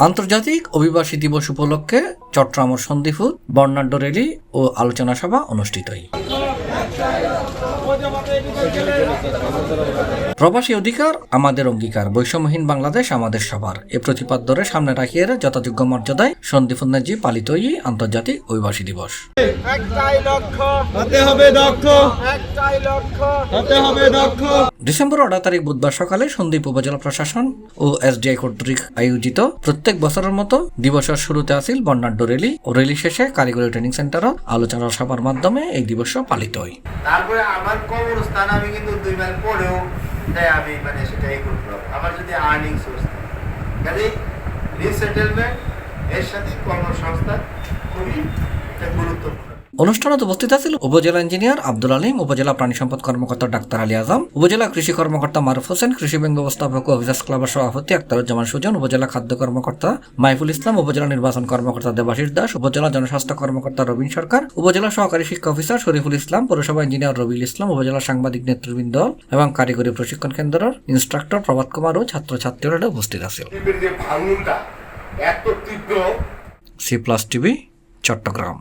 আন্তর্জাতিক অভিবাসী দিবস উপলক্ষে চট্টগ্রাম ও সন্দিপুর বর্ণাঢ্য র্যালি ও আলোচনা সভা অনুষ্ঠিত হয়। প্রবাসী অধিকার আমাদের অঙ্গীকার, বৈষম্যহীন বাংলাদেশ আমাদের সবার এ প্রতিপাদ্য ধরে সামনে রাখিয়ে যথাযোগ্য মর্যাদায় সন্দিপুর ন্যায্যে পালিত এই আন্তর্জাতিক অভিবাসী দিবস। ডিসেম্বর 18 তারিখ বুধবার সকালে সন্দ্বীপ উপজেলা প্রশাসন ও এসডিআই কর্তৃক আয়োজিত প্রত্যেক বছরের মতো দিবসের শুরুতে আসিল বর্ণাঢ্য র্যালি ও র্যালি শেষে কারিগরি ট্রেনিং সেন্টার আলোচনা সভার মাধ্যমে এই দিবস পালিত হয়। তারপরে আমার কবরস্থান আমি কিন্তু 2 মাইল পরেও আমি সেটাই করতে আমার যদি আর্নিং সোর্স কাজে রিসেটেলমেন্ট এর সাথে কর্মসংস্থান খুবই গুরুত্বপূর্ণ। অনুষ্ঠানে উপস্থিত আছেন উপজেলা ইঞ্জিনিয়ার আব্দুল আলিম, উপজেলা প্রাণী সম্পদ কর্মকর্তা ডাক্তার আলী আজম, উপজেলা কৃষি কর্মকর্তা মারুফ হোসেন, কৃষি ব্যাংক ব্যবস্থাপক অফিসার্স ক্লাবের সভাপতি আক্তারুজ্জামান সুজন, উপজেলা খাদ্য কর্মকর্তা মাইফুল ইসলাম, উপজেলা নির্বাচন কর্মকর্তা দেবাশিস দাস, উপজেলা জনস্বাস্থ্য কর্মকর্তা রবীন সরকার, উপজেলা সহকারী শিক্ষা অফিসার শরীফুল ইসলাম, পৌরসভা ইঞ্জিনিয়ার রবিউল ইসলাম, উপজেলা সাংবাদিক নেতৃবৃন্দ এবং কারিগরি প্রশিক্ষণ কেন্দ্রের ইনস্ট্রাক্টর প্রভাত কুমার ও ছাত্রছাত্রীরা উপস্থিত আছেন। C plus TV, Chittagong.